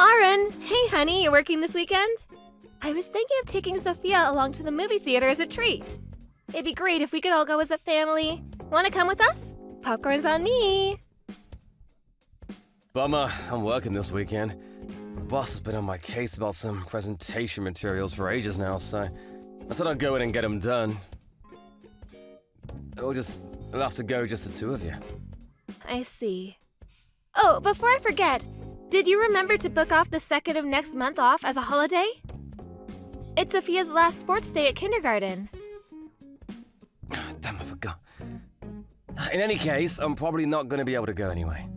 Aaron! Hey honey, you working this weekend? I was thinking of taking Sophia along to the movie theater as a treat. It'd be great if we could all go as a family. Wanna come with us? Popcorn's on me! Bummer, I'm working this weekend. The boss has been on my case about some presentation materials for ages now, so I said I'd go in and get them done. We'll have to go just the two of you. I see. Oh, before I forget, did you remember to book off the 2nd of next month off as a holiday? It's Sophia's last sports day at kindergarten. Damn, I forgot. In any case, I'm probably not going to be able to go anyway.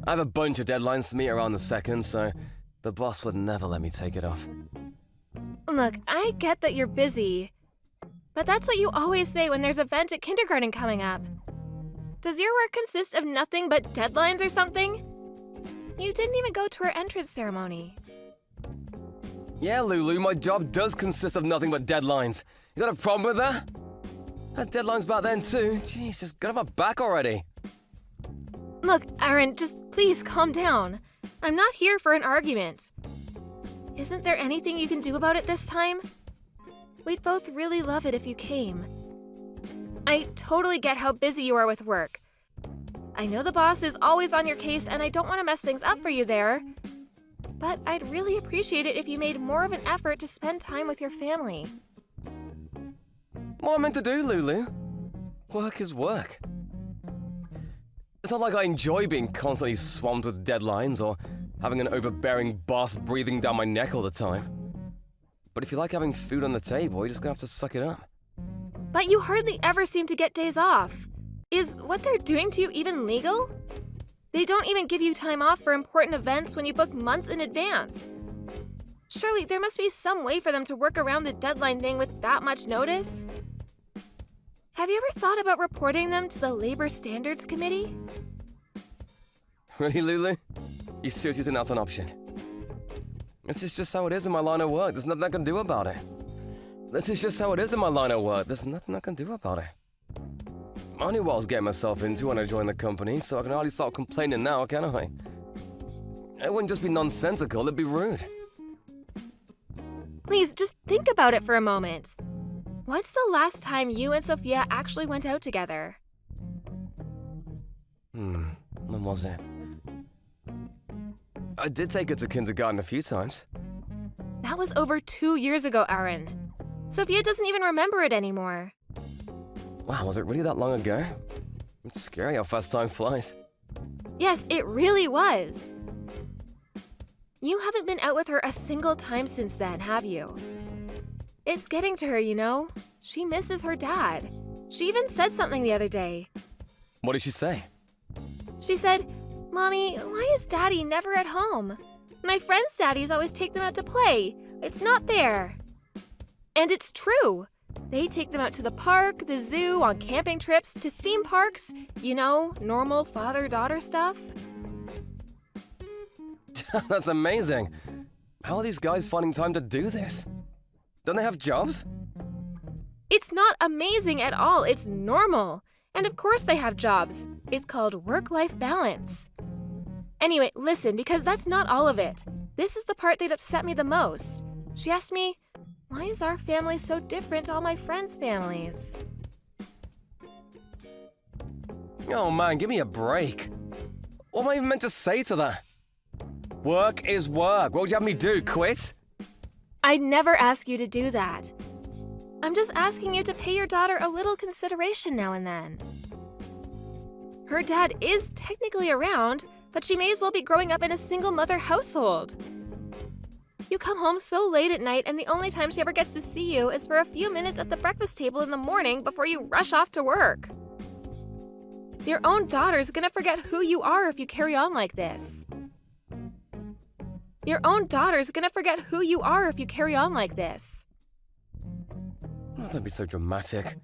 I have a bunch of deadlines to meet around the 2nd, so the boss would never let me take it off. Look, I get that you're busy, but that's what you always say when there's an event at kindergarten coming up. Does your work consist of nothing but deadlines or something? You didn't even go to her entrance ceremony. Yeah, Lulu, my job does consist of nothing but deadlines. You got a problem with that? I had deadlines back then too. Jeez, just get off my back already. Look, Aaron, just please calm down. I'm not here for an argument. Isn't there anything you can do about it this time? We'd both really love it if you came. I totally get how busy you are with work. I know the boss is always on your case and I don't want to mess things up for you there. But I'd really appreciate it if you made more of an effort to spend time with your family. What am I meant to do, Lulu? Work is work. It's not like I enjoy being constantly swamped with deadlines or having an overbearing boss breathing down my neck all the time. But if you like having food on the table, you're just gonna have to suck it up. But you hardly ever seem to get days off. Is what they're doing to you even legal? They don't even give you time off for important events when you book months in advance. Surely there must be some way for them to work around the deadline thing with that much notice? Have you ever thought about reporting them to the Labor Standards Committee? Really, Lulu? You seriously think that's an option? This is just how it is in my line of work. There's nothing I can do about it. This is just how it is in my line of work. There's nothing I can do about it. I knew what I was getting myself into when I joined the company, so I can hardly start complaining now, can I? It wouldn't just be nonsensical, it'd be rude. Please, just think about it for a moment. When's the last time you and Sophia actually went out together? When was it? I did take her to kindergarten a few times. That was over 2 years ago, Aaron. Sophia doesn't even remember it anymore. Wow, was it really that long ago? It's scary how fast time flies. Yes, it really was. You haven't been out with her a single time since then, have you? It's getting to her, you know. She misses her dad. She even said something the other day. What did she say? She said, "Mommy, why is Daddy never at home? My friends' daddies always take them out to play. It's not fair." And it's true. They take them out to the park, the zoo, on camping trips, to theme parks. You know, normal father-daughter stuff. That's amazing. How are these guys finding time to do this? Don't they have jobs? It's not amazing at all. It's normal. And of course they have jobs. It's called work-life balance. Anyway, listen, because that's not all of it. This is the part that upset me the most. She asked me, "Why is our family so different to all my friends' families?" Oh man, give me a break. What am I even meant to say to that? Work is work. What would you have me do, quit? I'd never ask you to do that. I'm just asking you to pay your daughter a little consideration now and then. Her dad is technically around, but she may as well be growing up in a single-mother household. You come home so late at night, and the only time she ever gets to see you is for a few minutes at the breakfast table in the morning before you rush off to work. Your own daughter's gonna forget who you are if you carry on like this. Your own daughter's gonna forget who you are if you carry on like this. Oh, don't be so dramatic.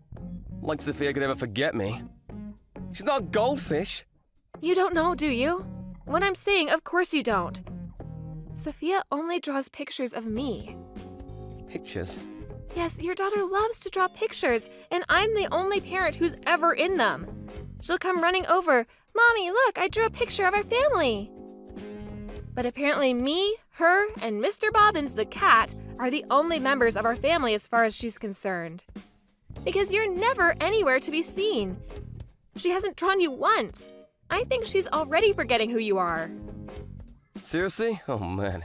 Like Sophia could ever forget me. She's not a goldfish. You don't know, do you? What I'm saying, of course you don't. Sophia only draws pictures of me. Pictures? Yes, your daughter loves to draw pictures, and I'm the only parent who's ever in them. She'll come running over. "Mommy, look, I drew a picture of our family." But apparently me, her, and Mr. Bobbins the cat are the only members of our family as far as she's concerned. Because you're never anywhere to be seen. She hasn't drawn you once. I think she's already forgetting who you are. Seriously? Oh, man.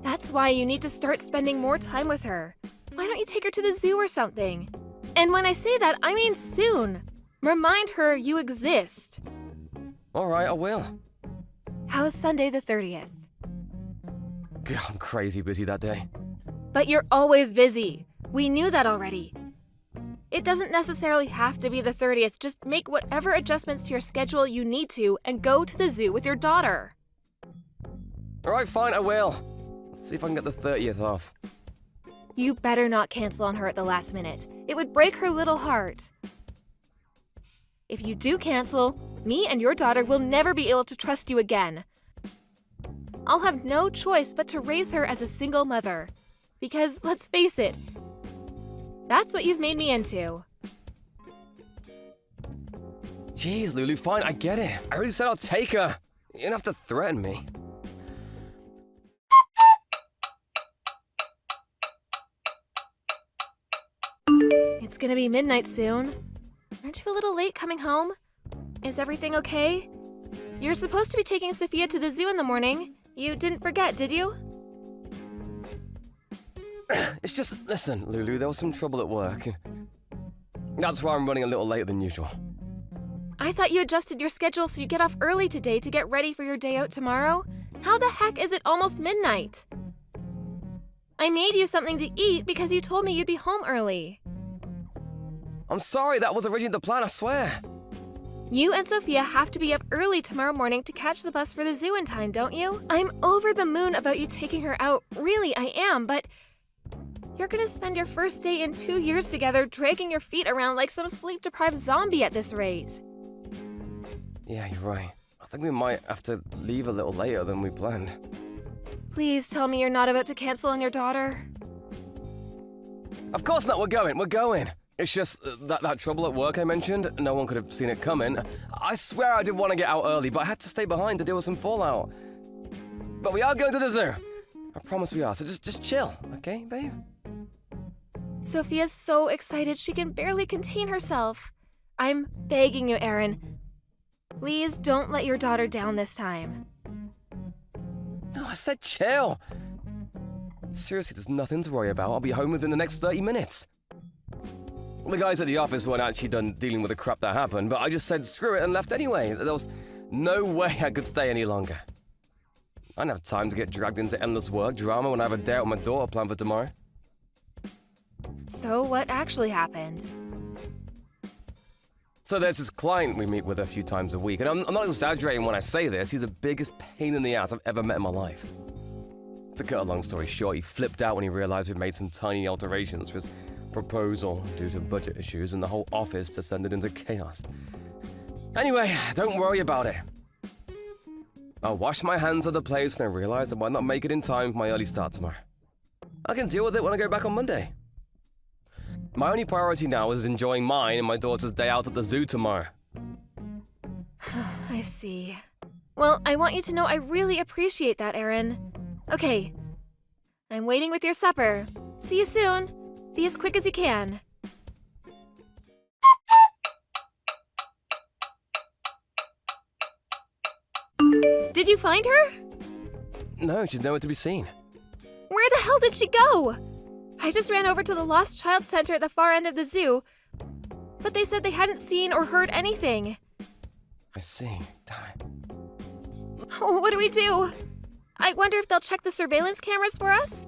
That's why you need to start spending more time with her. Why don't you take her to the zoo or something? And when I say that, I mean soon. Remind her you exist. All right, I will. How's Sunday the 30th? God, I'm crazy busy that day. But you're always busy. We knew that already. It doesn't necessarily have to be the 30th. Just make whatever adjustments to your schedule you need to and go to the zoo with your daughter. All right, fine, I will. Let's see if I can get the 30th off. You better not cancel on her at the last minute. It would break her little heart. If you do cancel, me and your daughter will never be able to trust you again. I'll have no choice but to raise her as a single mother. Because, let's face it, that's what you've made me into. Jeez, Lulu, fine, I get it. I already said I'll take her. You don't have to threaten me. It's gonna be midnight soon. Aren't you a little late coming home? Is everything okay? You're supposed to be taking Sophia to the zoo in the morning. You didn't forget, did you? It's just, listen, Lulu, there was some trouble at work. That's why I'm running a little later than usual. I thought you adjusted your schedule so you get off early today to get ready for your day out tomorrow. How the heck is it almost midnight? I made you something to eat because you told me you'd be home early. I'm sorry, that was originally the plan, I swear. You and Sophia have to be up early tomorrow morning to catch the bus for the zoo in time, don't you? I'm over the moon about you taking her out. Really, I am, but you're gonna spend your first day in 2 years together dragging your feet around like some sleep-deprived zombie at this rate. Yeah, you're right. I think we might have to leave a little later than we planned. Please tell me you're not about to cancel on your daughter. Of course not, we're going. It's just that trouble at work I mentioned. No one could have seen it coming. I swear I did want to get out early, but I had to stay behind to deal with some fallout. But we are going to the zoo. I promise we are, so just chill, okay, babe? Sophia's so excited she can barely contain herself. I'm begging you, Aaron. Please don't let your daughter down this time. No, I said chill. Seriously, there's nothing to worry about. I'll be home within the next 30 minutes. The guys at the office weren't actually done dealing with the crap that happened, but I just said screw it and left anyway. There was no way I could stay any longer. I don't have time to get dragged into endless work drama when I have a day out with my daughter planned for tomorrow. So what actually happened? So there's this client we meet with a few times a week, and I'm not exaggerating when I say this. He's the biggest pain in the ass I've ever met in my life. To cut a long story short, he flipped out when he realized we'd made some tiny alterations to his proposal due to budget issues, and the whole office descended into chaos. Anyway, don't worry about it. I'll wash my hands of the place when I realize I might not make it in time for my early start tomorrow. I can deal with it when I go back on Monday. My only priority now is enjoying mine and my daughter's day out at the zoo tomorrow. I see. Well, I want you to know I really appreciate that, Aaron. Okay. I'm waiting with your supper. See you soon. Be as quick as you can. Did you find her? No, she's nowhere to be seen. Where the hell did she go? I just ran over to the Lost Child Center at the far end of the zoo, but they said they hadn't seen or heard anything. I see. Damn. Oh, what do we do? I wonder if they'll check the surveillance cameras for us?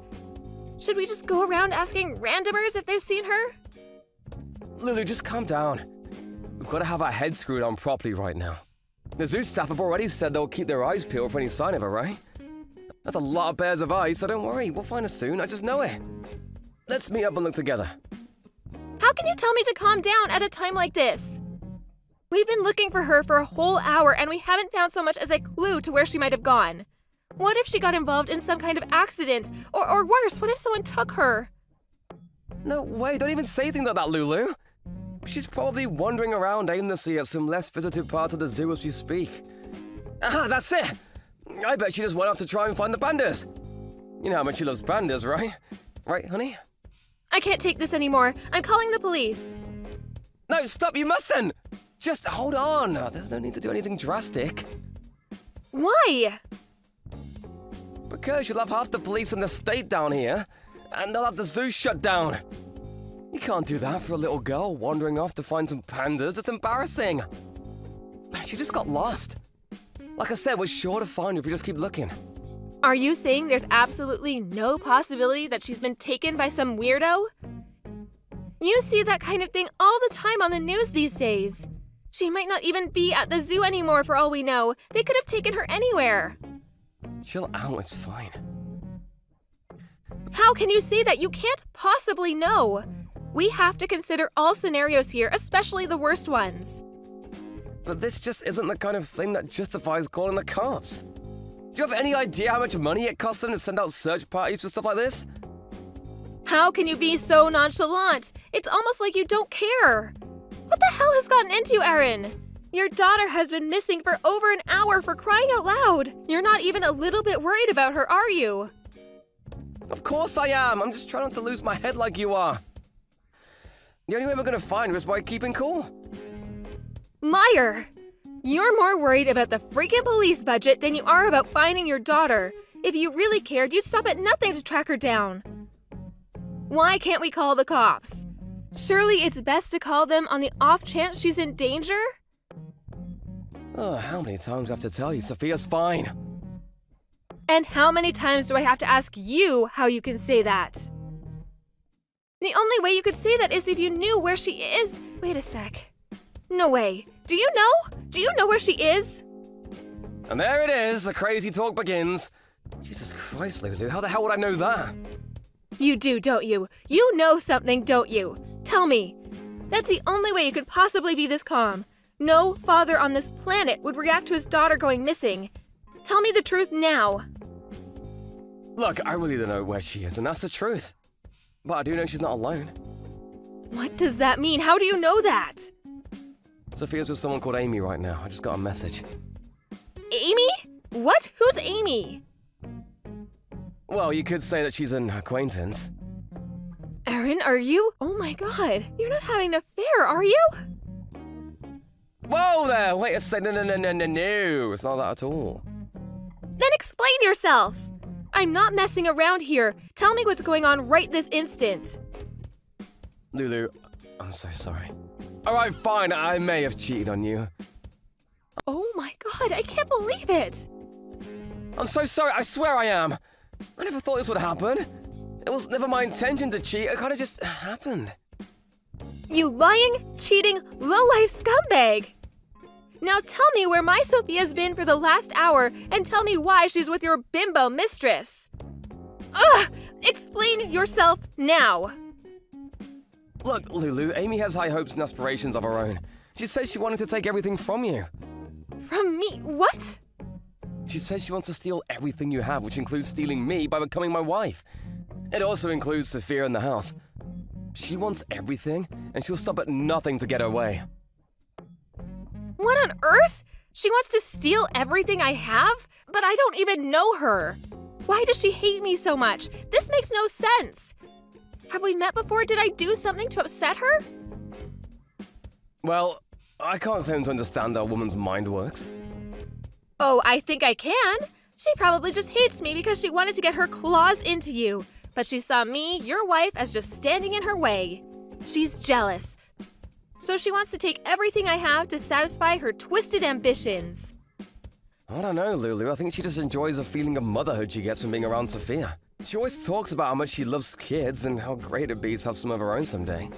Should we just go around asking randomers if they've seen her? Lulu, just calm down. We've got to have our heads screwed on properly right now. The zoo staff have already said they'll keep their eyes peeled for any sign of her, right? That's a lot of pairs of eyes, so don't worry. We'll find her soon. I just know it. Let's meet up and look together. How can you tell me to calm down at a time like this? We've been looking for her for a whole hour and we haven't found so much as a clue to where she might have gone. What if she got involved in some kind of accident? Or worse, what if someone took her? No way, don't even say things like that, Lulu. She's probably wandering around aimlessly at some less visited part of the zoo as we speak. Ah, that's it! I bet she just went off to try and find the pandas. You know how much she loves pandas, right? Right, honey? I can't take this anymore. I'm calling the police. No, stop, you mustn't! Just hold on. There's no need to do anything drastic. Why? Because you'll have half the police in the state down here, and they'll have the zoo shut down. You can't do that for a little girl wandering off to find some pandas. It's embarrassing. She just got lost. Like I said, we're sure to find her if we just keep looking. Are you saying there's absolutely no possibility that she's been taken by some weirdo? You see that kind of thing all the time on the news these days. She might not even be at the zoo anymore for all we know. They could have taken her anywhere. Chill out, it's fine. How can you say that? You can't possibly know. We have to consider all scenarios here, especially the worst ones. But this just isn't the kind of thing that justifies calling the cops. Do you have any idea how much money it costs them to send out search parties for stuff like this? How can you be so nonchalant? It's almost like you don't care. What the hell has gotten into you, Aaron? Your daughter has been missing for over an hour, for crying out loud. You're not even a little bit worried about her, are you? Of course I am. I'm just trying not to lose my head like you are. The only way we're going to find her is by keeping cool. Liar! You're more worried about the freaking police budget than you are about finding your daughter. If you really cared, you'd stop at nothing to track her down. Why can't we call the cops? Surely it's best to call them on the off chance she's in danger? Oh, how many times do I have to tell you Sophia's fine? And how many times do I have to ask you how you can say that? The only way you could say that is if you knew where she is. Wait a sec. No way. Do you know? Do you know where she is? And there it is, the crazy talk begins. Jesus Christ, Lulu, how the hell would I know that? You do, don't you? You know something, don't you? Tell me. That's the only way you could possibly be this calm. No father on this planet would react to his daughter going missing. Tell me the truth now. Look, I really don't know where she is, and that's the truth. But I do know she's not alone. What does that mean? How do you know that? Sophia's with someone called Amy right now. I just got a message. Amy? What? Who's Amy? Well, you could say that she's an acquaintance. Aaron, are you? Oh my god, you're not having an affair, are you? Whoa there! Wait a second. No. It's not that at all. Then explain yourself! I'm not messing around here. Tell me what's going on right this instant. Lulu, I'm so sorry. Alright, fine. I may have cheated on you. Oh my god, I can't believe it! I'm so sorry. I swear I am. I never thought this would happen. It was never my intention to cheat. It kind of just happened. You lying, cheating, low-life scumbag! Now tell me where my Sophia's been for the last hour and tell me why she's with your bimbo mistress. Ugh! Explain yourself now! Look, Lulu, Amy has high hopes and aspirations of her own. She says she wanted to take everything from you. From me? What? She says she wants to steal everything you have, which includes stealing me by becoming my wife. It also includes Sophia in the house. She wants everything, and she'll stop at nothing to get her way. What on earth? She wants to steal everything I have? But I don't even know her. Why does she hate me so much? This makes no sense. Have we met before? Did I do something to upset her? Well, I can't claim to understand how a woman's mind works. Oh, I think I can. She probably just hates me because she wanted to get her claws into you. But she saw me, your wife, as just standing in her way. She's jealous. So she wants to take everything I have to satisfy her twisted ambitions. I don't know, Lulu. I think she just enjoys the feeling of motherhood she gets from being around Sophia. She always talks about how much she loves kids and how great it'd be to have some of her own someday.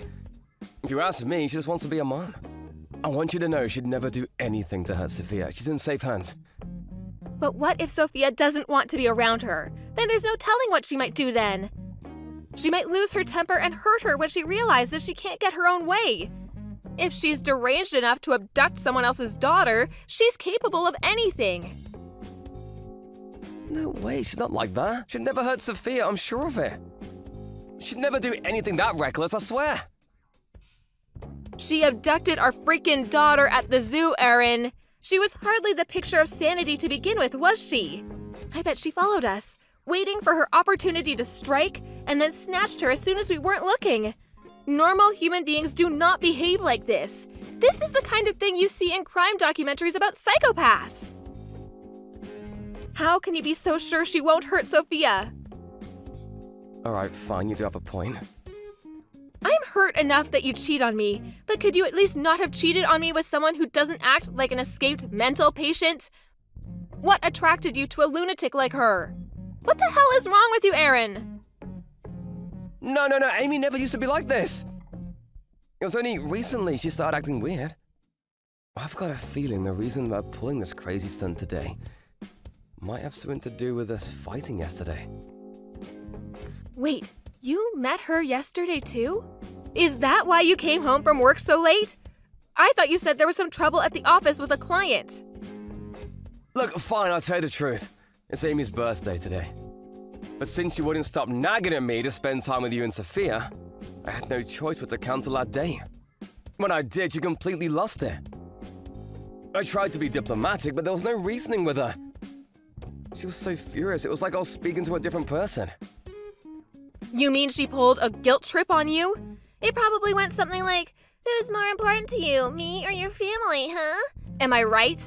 If you ask me, she just wants to be a mom. I want you to know she'd never do anything to hurt Sophia. She's in safe hands. But what if Sophia doesn't want to be around her? Then there's no telling what she might do then. She might lose her temper and hurt her when she realizes she can't get her own way. If she's deranged enough to abduct someone else's daughter, she's capable of anything. No way, she's not like that. She'd never hurt Sophia, I'm sure of it. She'd never do anything that reckless, I swear. She abducted our freaking daughter at the zoo, Aaron. She was hardly the picture of sanity to begin with, was she? I bet she followed us, waiting for her opportunity to strike, and then snatched her as soon as we weren't looking. Normal human beings do not behave like this. This is the kind of thing you see in crime documentaries about psychopaths. How can you be so sure she won't hurt Sophia? Alright, fine, you do have a point. I'm hurt enough that you cheat on me, but could you at least not have cheated on me with someone who doesn't act like an escaped mental patient? What attracted you to a lunatic like her? What the hell is wrong with you, Aaron? No, Amy never used to be like this. It was only recently she started acting weird. I've got a feeling the reason we're pulling this crazy stunt today might have something to do with us fighting yesterday. Wait, you met her yesterday too? Is that why you came home from work so late? I thought you said there was some trouble at the office with a client. Look, fine, I'll tell you the truth. It's Amy's birthday today. But since she wouldn't stop nagging at me to spend time with you and Sophia, I had no choice but to cancel that date. When I did, she completely lost it. I tried to be diplomatic, but there was no reasoning with her. She was so furious, it was like I was speaking to a different person. You mean she pulled a guilt trip on you? It probably went something like, who's more important to you, me or your family, huh? Am I right?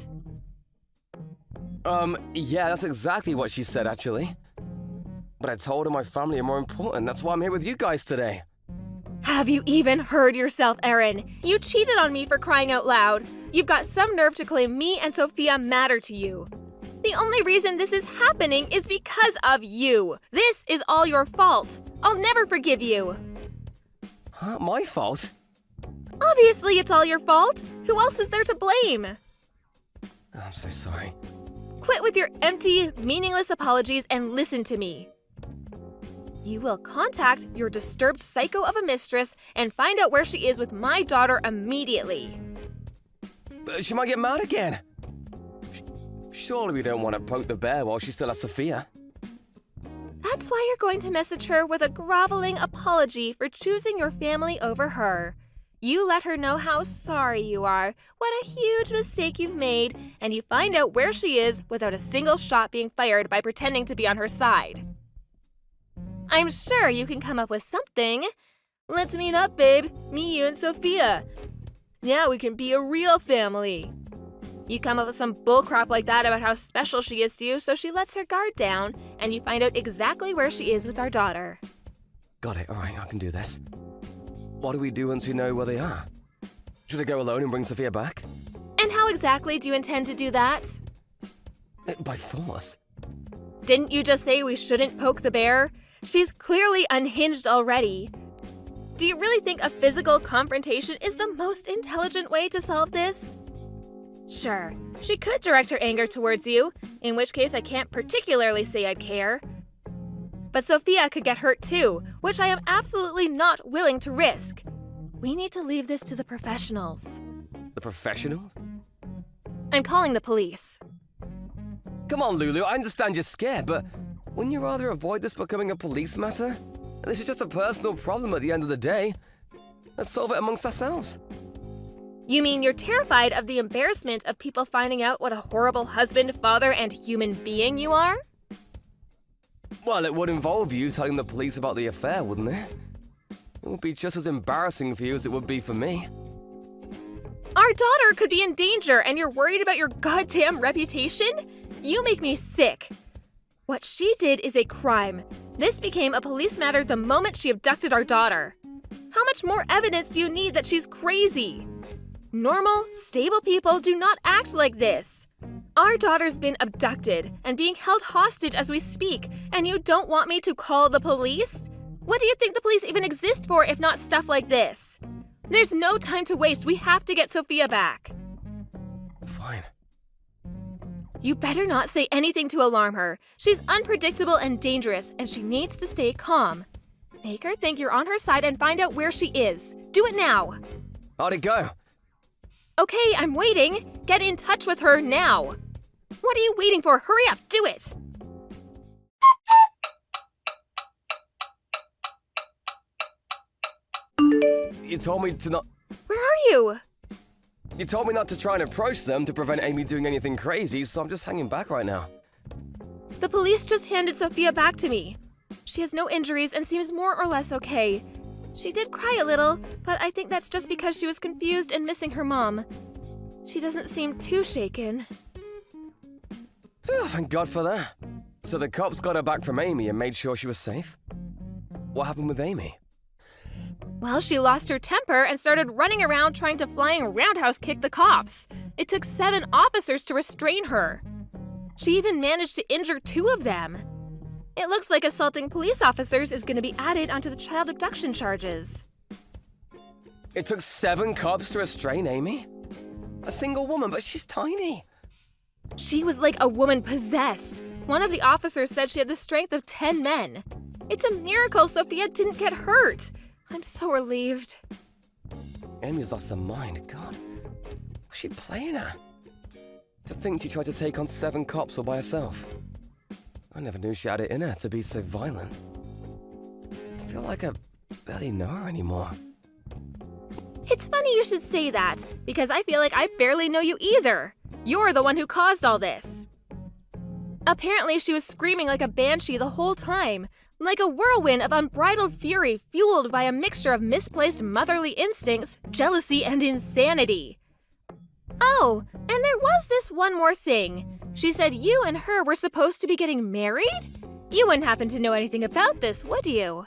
Yeah, that's exactly what she said, actually. But I told her my family are more important, that's why I'm here with you guys today. Have you even heard yourself, Aaron? You cheated on me for crying out loud. You've got some nerve to claim me and Sophia matter to you. The only reason this is happening is because of you. This is all your fault. I'll never forgive you. Huh? My fault? Obviously, it's all your fault. Who else is there to blame? I'm so sorry. Quit with your empty, meaningless apologies and listen to me. You will contact your disturbed psycho of a mistress and find out where she is with my daughter immediately. But she might get mad again. Surely we don't want to poke the bear while she still has Sophia. That's why you're going to message her with a groveling apology for choosing your family over her. You let her know how sorry you are, what a huge mistake you've made, and you find out where she is without a single shot being fired by pretending to be on her side. I'm sure you can come up with something. Let's meet up, babe. Me, you, and Sophia. Now we can be a real family. You come up with some bullcrap like that about how special she is to you, so she lets her guard down, and you find out exactly where she is with our daughter. Got it, alright, I can do this. What do we do once we know where they are? Should I go alone and bring Sophia back? And how exactly do you intend to do that? By force. Didn't you just say we shouldn't poke the bear? She's clearly unhinged already. Do you really think a physical confrontation is the most intelligent way to solve this? Sure, she could direct her anger towards you, in which case I can't particularly say I'd care. But Sophia could get hurt too, which I am absolutely not willing to risk. We need to leave this to the professionals. The professionals? I'm calling the police. Come on, Lulu, I understand you're scared, but wouldn't you rather avoid this becoming a police matter? This is just a personal problem at the end of the day. Let's solve it amongst ourselves. You mean you're terrified of the embarrassment of people finding out what a horrible husband, father, and human being you are? Well, it would involve you telling the police about the affair, wouldn't it? It would be just as embarrassing for you as it would be for me. Our daughter could be in danger and you're worried about your goddamn reputation? You make me sick. What she did is a crime. This became a police matter the moment she abducted our daughter. How much more evidence do you need that she's crazy? Normal, stable people do not act like this. Our daughter's been abducted and being held hostage as we speak, and you don't want me to call the police? What do you think the police even exist for if not stuff like this? There's no time to waste. We have to get Sophia back. Fine. You better not say anything to alarm her. She's unpredictable and dangerous, and she needs to stay calm. Make her think you're on her side and find out where she is. Do it now. How'd it go? Okay, I'm waiting. Get in touch with her now. What are you waiting for? Hurry up, do it. You told me to not... Where are you? You told me not to try and approach them to prevent Amy doing anything crazy, so I'm just hanging back right now. The police just handed Sophia back to me. She has no injuries and seems more or less okay. She did cry a little, but I think that's just because she was confused and missing her mom. She doesn't seem too shaken. Oh, thank God for that. So the cops got her back from Amy and made sure she was safe? What happened with Amy? Well, she lost her temper and started running around trying to flying roundhouse kick the cops. It took 7 officers to restrain her. She even managed to injure 2 of them. It looks like assaulting police officers is going to be added onto the child abduction charges. It took 7 cops to restrain Amy? A single woman, but she's tiny. She was like a woman possessed. One of the officers said she had the strength of 10 men. It's a miracle Sophia didn't get hurt. I'm so relieved. Amy's lost her mind. God, was she playing her? To think she tried to take on 7 cops all by herself. I never knew she had it in her to be so violent. I feel like I barely know her anymore. It's funny you should say that, because I feel like I barely know you either. You're the one who caused all this. Apparently, she was screaming like a banshee the whole time, like a whirlwind of unbridled fury fueled by a mixture of misplaced motherly instincts, jealousy, and insanity. Oh, and there was this one more thing. She said you and her were supposed to be getting married? You wouldn't happen to know anything about this, would you?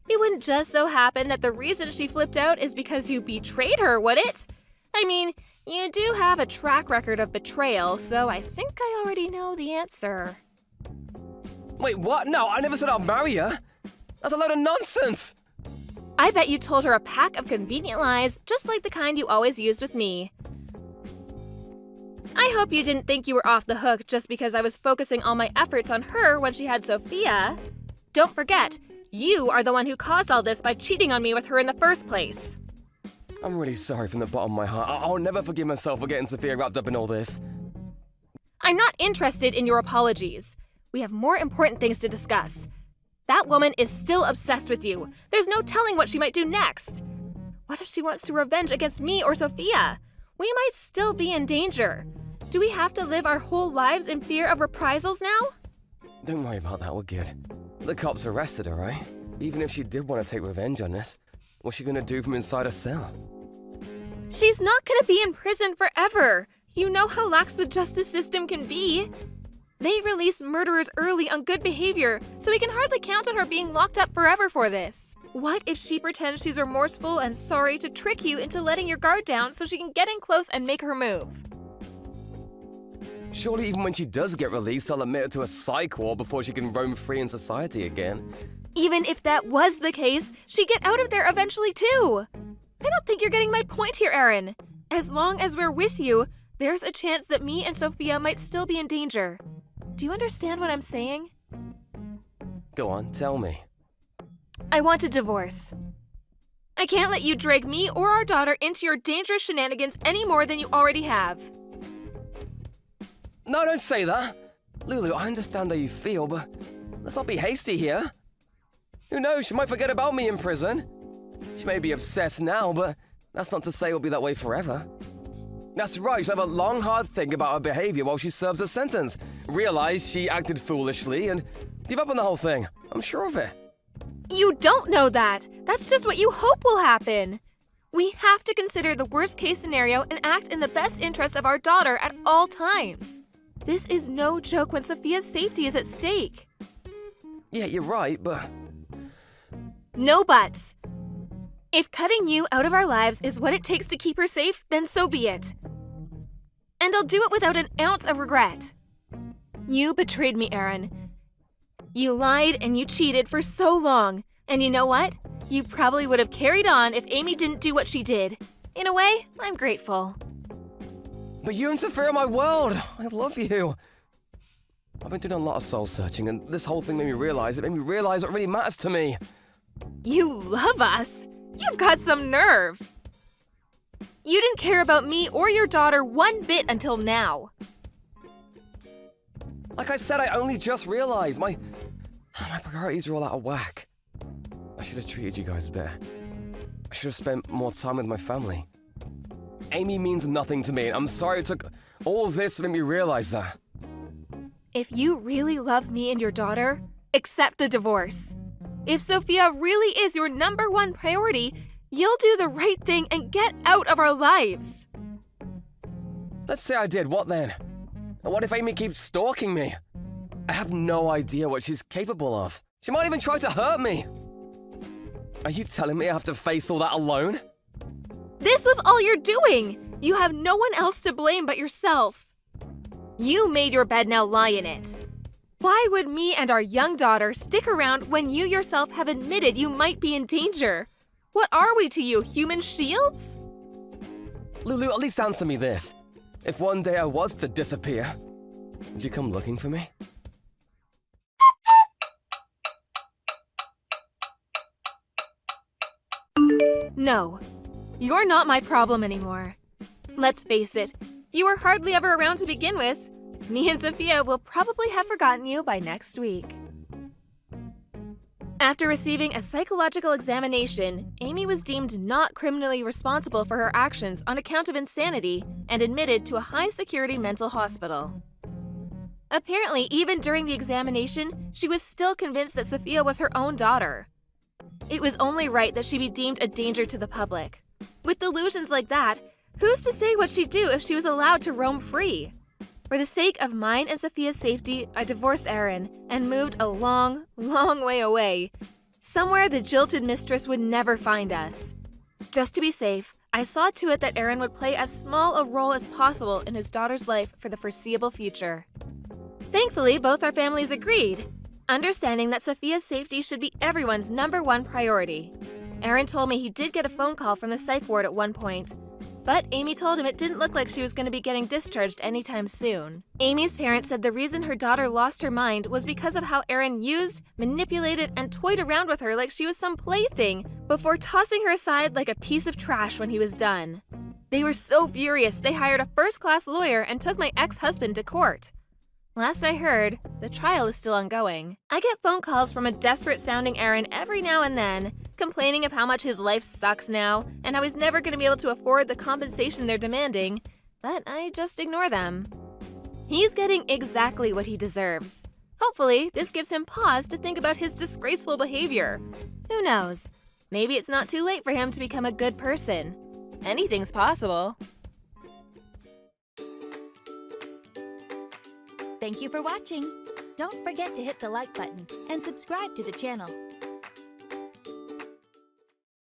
It wouldn't just so happen that the reason she flipped out is because you betrayed her, would it? I mean, you do have a track record of betrayal, so I think I already know the answer. Wait, what? No, I never said I'd marry her. That's a load of nonsense. I bet you told her a pack of convenient lies, just like the kind you always used with me. I hope you didn't think you were off the hook just because I was focusing all my efforts on her when she had Sophia. Don't forget, you are the one who caused all this by cheating on me with her in the first place. I'm really sorry from the bottom of my heart. I'll never forgive myself for getting Sophia wrapped up in all this. I'm not interested in your apologies. We have more important things to discuss. That woman is still obsessed with you. There's no telling what she might do next. What if she wants to revenge against me or Sophia? We might still be in danger. Do we have to live our whole lives in fear of reprisals now? Don't worry about that, we're good. The cops arrested her, right? Even if she did want to take revenge on us, what's she gonna do from inside a cell? She's not gonna be in prison forever. You know how lax the justice system can be. They release murderers early on good behavior, so we can hardly count on her being locked up forever for this. What if she pretends she's remorseful and sorry to trick you into letting your guard down so she can get in close and make her move? Surely even when she does get released, they'll admit her to a psych ward before she can roam free in society again. Even if that was the case, she'd get out of there eventually too. I don't think you're getting my point here, Aaron. As long as we're with you, there's a chance that me and Sophia might still be in danger. Do you understand what I'm saying? Go on, tell me. I want a divorce. I can't let you drag me or our daughter into your dangerous shenanigans any more than you already have. No, don't say that. Lulu, I understand how you feel, but let's not be hasty here. Who knows, she might forget about me in prison. She may be obsessed now, but that's not to say it'll be that way forever. That's right, she'll have a long, hard think about her behavior while she serves her sentence. Realize she acted foolishly and give up on the whole thing. I'm sure of it. You don't know that. That's just what you hope will happen. We have to consider the worst-case scenario and act in the best interest of our daughter at all times. This is no joke when Sophia's safety is at stake. Yeah, you're right, but... No buts. If cutting you out of our lives is what it takes to keep her safe, then so be it. And I'll do it without an ounce of regret. You betrayed me, Aaron. You lied and you cheated for so long. And you know what? You probably would have carried on if Amy didn't do what she did. In a way, I'm grateful. But you interfere in my world. I love you. I've been doing a lot of soul searching, and this whole thing made me realize what really matters to me. You love us? You've got some nerve. You didn't care about me or your daughter one bit until now. Like I said, I only just realized my priorities are all out of whack. I should have treated you guys better. I should have spent more time with my family. Amy means nothing to me. I'm sorry it took all this to make me realize that. If you really love me and your daughter, accept the divorce. If Sophia really is your #1 priority, you'll do the right thing and get out of our lives. Let's say I did, what then? What if Amy keeps stalking me? I have no idea what she's capable of. She might even try to hurt me. Are you telling me I have to face all that alone? This was all you're doing. You have no one else to blame but yourself. You made your bed, now lie in it. Why would me and our young daughter stick around when you yourself have admitted you might be in danger? What are we to you, human shields? Lulu, at least answer me this. If one day I was to disappear, would you come looking for me? No. You're not my problem anymore. Let's face it, you were hardly ever around to begin with. Me and Sophia will probably have forgotten you by next week. After receiving a psychological examination, Amy was deemed not criminally responsible for her actions on account of insanity and admitted to a high-security mental hospital. Apparently, even during the examination, she was still convinced that Sophia was her own daughter. It was only right that she be deemed a danger to the public. With delusions like that, who's to say what she'd do if she was allowed to roam free? For the sake of mine and Sophia's safety, I divorced Aaron and moved a long, long way away. Somewhere the jilted mistress would never find us. Just to be safe, I saw to it that Aaron would play as small a role as possible in his daughter's life for the foreseeable future. Thankfully, both our families agreed, understanding that Sophia's safety should be everyone's #1 priority. Aaron told me he did get a phone call from the psych ward at one point, but Amy told him it didn't look like she was going to be getting discharged anytime soon. Amy's parents said the reason her daughter lost her mind was because of how Aaron used, manipulated, and toyed around with her like she was some plaything before tossing her aside like a piece of trash when he was done. They were so furious they hired a first-class lawyer and took my ex-husband to court. Last I heard, the trial is still ongoing. I get phone calls from a desperate-sounding Aaron every now and then, complaining of how much his life sucks now and how he's never going to be able to afford the compensation they're demanding, but I just ignore them. He's getting exactly what he deserves. Hopefully, this gives him pause to think about his disgraceful behavior. Who knows? Maybe it's not too late for him to become a good person. Anything's possible. Thank you for watching. Don't forget to hit the like button and subscribe to the channel.